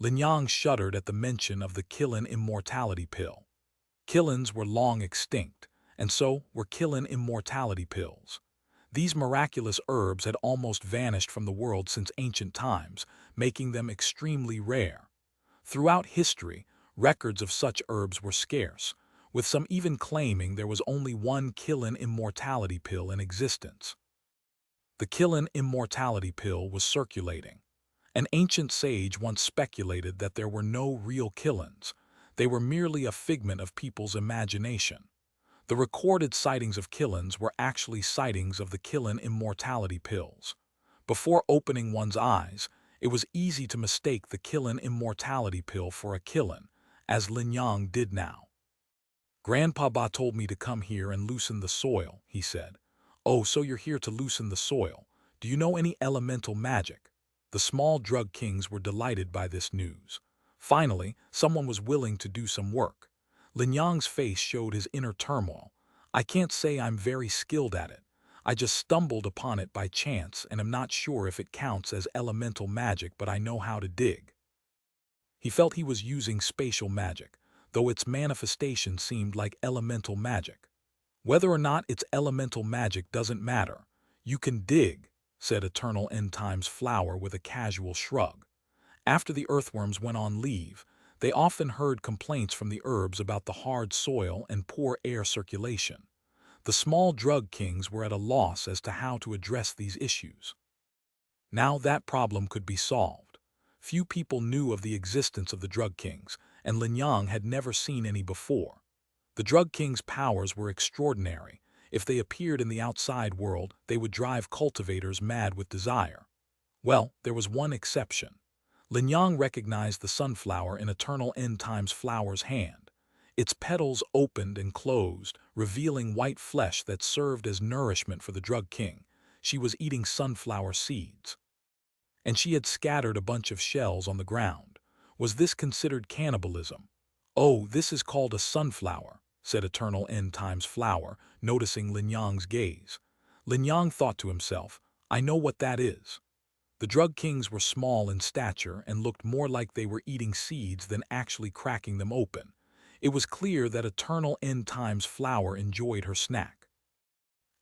Lin Yang shuddered at the mention of the Qilin immortality pill. Qilins were long extinct, and so were Qilin immortality pills. These miraculous herbs had almost vanished from the world since ancient times, making them extremely rare. Throughout history, records of such herbs were scarce, with some even claiming there was only one Qilin immortality pill in existence. The Qilin immortality pill was circulating. An ancient sage once speculated that there were no real Qilins. They were merely a figment of people's imagination. The recorded sightings of Qilins were actually sightings of the Qilin immortality pills. Before opening one's eyes, it was easy to mistake the Qilin immortality pill for a Qilin, as Lin Yang did now. "Grandpa Ba told me to come here and loosen the soil," he said. "Oh, so you're here to loosen the soil. Do you know any elemental magic?" The small drug kings were delighted by this news. Finally, someone was willing to do some work. Lin Yang's face showed his inner turmoil. "I can't say I'm very skilled at it. I just stumbled upon it by chance and am not sure if it counts as elemental magic, but I know how to dig." He felt he was using spatial magic, though its manifestation seemed like elemental magic. "Whether or not it's elemental magic doesn't matter. You can dig," said Eternal End Times Flower with a casual shrug. After the earthworms went on leave, they often heard complaints from the herbs about the hard soil and poor air circulation. The small drug kings were at a loss as to how to address these issues. Now that problem could be solved. Few people knew of the existence of the drug kings, and Lin Yang had never seen any before. The drug king's powers were extraordinary. If they appeared in the outside world, they would drive cultivators mad with desire. Well, there was one exception. Lin Yang recognized the sunflower in Eternal End Times Flower's hand. Its petals opened and closed, revealing white flesh that served as nourishment for the drug king. She was eating sunflower seeds. And she had scattered a bunch of shells on the ground. Was this considered cannibalism? "Oh, this is called a sunflower," said Eternal End Times Flower, noticing Lin Yang's gaze. Lin Yang thought to himself, "I know what that is." The drug kings were small in stature and looked more like they were eating seeds than actually cracking them open. It was clear that Eternal End Times Flower enjoyed her snack.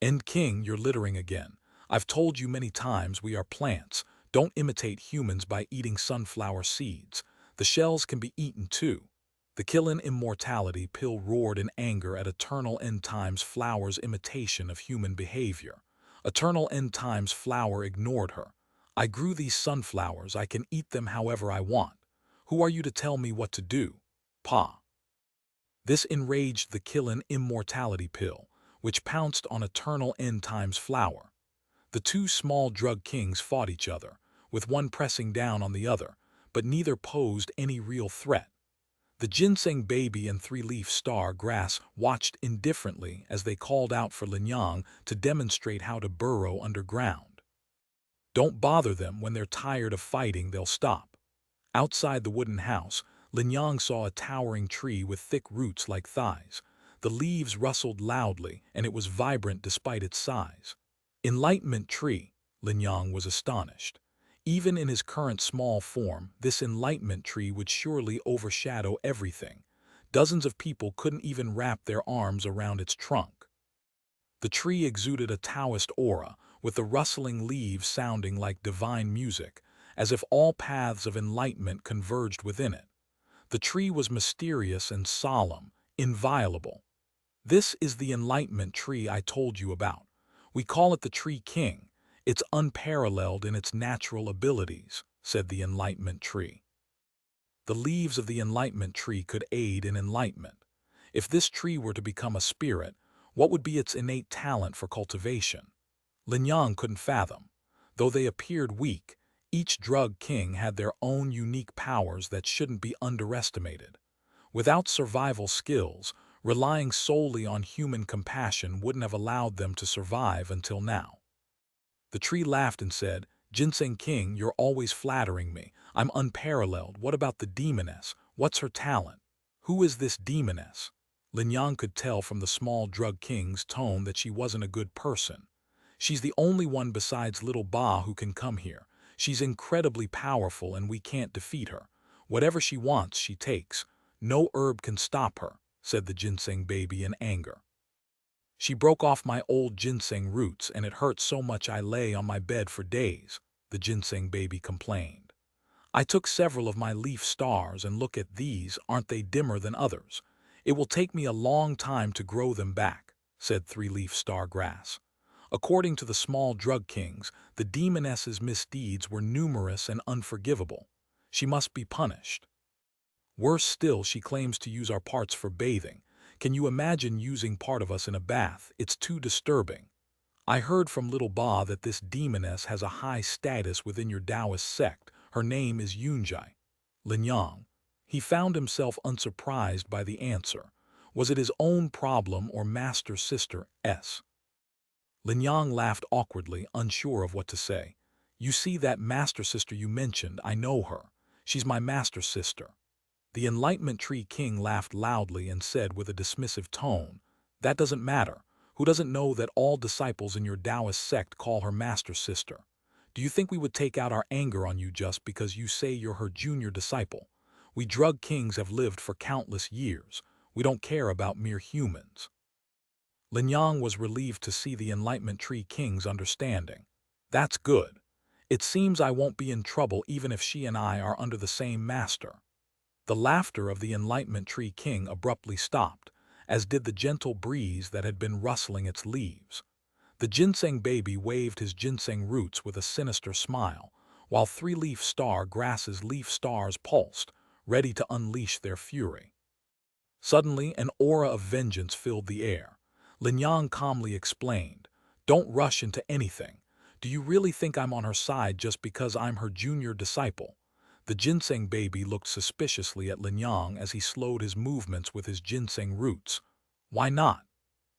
"End King, you're littering again. I've told you many times we are plants. Don't imitate humans by eating sunflower seeds. The shells can be eaten too." The Qilin immortality pill roared in anger at Eternal End Times Flower's imitation of human behavior. Eternal End Times Flower ignored her. "I grew these sunflowers, I can eat them however I want. Who are you to tell me what to do? Pa." This enraged the Qilin immortality pill, which pounced on Eternal End Times Flower. The two small drug kings fought each other, with one pressing down on the other, but neither posed any real threat. The ginseng baby and three-leaf star grass watched indifferently as they called out for Lin Yang to demonstrate how to burrow underground. "Don't bother them. When they're tired of fighting, they'll stop." Outside the wooden house, Lin Yang saw a towering tree with thick roots like thighs. The leaves rustled loudly, and it was vibrant despite its size. "Enlightenment tree," Lin Yang was astonished. Even in his current small form, this enlightenment tree would surely overshadow everything. Dozens of people couldn't even wrap their arms around its trunk. The tree exuded a Taoist aura, with the rustling leaves sounding like divine music, as if all paths of enlightenment converged within it. The tree was mysterious and solemn, inviolable. "This is the enlightenment tree I told you about. We call it the Tree King. It's unparalleled in its natural abilities," said the enlightenment tree. The leaves of the enlightenment tree could aid in enlightenment. If this tree were to become a spirit, what would be its innate talent for cultivation? Lin Yang couldn't fathom. Though they appeared weak, each drug king had their own unique powers that shouldn't be underestimated. Without survival skills, relying solely on human compassion wouldn't have allowed them to survive until now. The tree laughed and said, "Ginseng King, you're always flattering me. I'm unparalleled. What about the demoness? What's her talent? Who is this demoness?" Lin Yang could tell from the small drug king's tone that she wasn't a good person. "She's the only one besides little Ba who can come here. She's incredibly powerful and we can't defeat her. Whatever she wants, she takes. No herb can stop her, said the ginseng baby in anger. She broke off my old ginseng roots and it hurt so much I lay on my bed for days, the ginseng baby complained. I took several of my leaf stars and look at these, aren't they dimmer than others? It will take me a long time to grow them back, said three-leaf star grass. According to the small drug kings, the demoness's misdeeds were numerous and unforgivable. She must be punished. Worse still, she claims to use our parts for bathing. Can you imagine using part of us in a bath? It's too disturbing. I heard from Little Ba that this demoness has a high status within your Taoist sect. Her name is Yunjai. Lin Yang. He found himself unsurprised by the answer. Was it his own problem or Master Sister S? Lin Yang laughed awkwardly, unsure of what to say. You see that Master Sister you mentioned, I know her. She's my Master Sister. The Enlightenment Tree King laughed loudly and said with a dismissive tone, that doesn't matter. Who doesn't know that all disciples in your Taoist sect call her Master Sister? Do you think we would take out our anger on you just because you say you're her junior disciple? We drug kings have lived for countless years. We don't care about mere humans. Lin Yang was relieved to see the Enlightenment Tree King's understanding. That's good. It seems I won't be in trouble even if she and I are under the same master. The laughter of the Enlightenment Tree King abruptly stopped, as did the gentle breeze that had been rustling its leaves. The ginseng baby waved his ginseng roots with a sinister smile, while three-leaf star grass's leaf stars pulsed, ready to unleash their fury. Suddenly, an aura of vengeance filled the air. Lin Yang calmly explained, don't rush into anything. Do you really think I'm on her side just because I'm her junior disciple? The ginseng baby looked suspiciously at Lin Yang as he slowed his movements with his ginseng roots. Why not?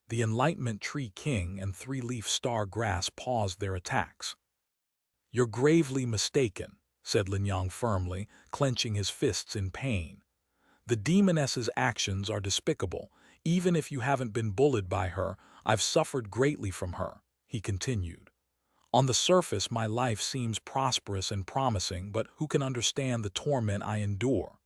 The Enlightenment Tree King and three-leaf star grass paused their attacks. You're gravely mistaken, said Lin Yang firmly, clenching his fists in pain. The demoness's actions are despicable. Even if you haven't been bullied by her, I've suffered greatly from her, he continued. On the surface, my life seems prosperous and promising, but who can understand the torment I endure?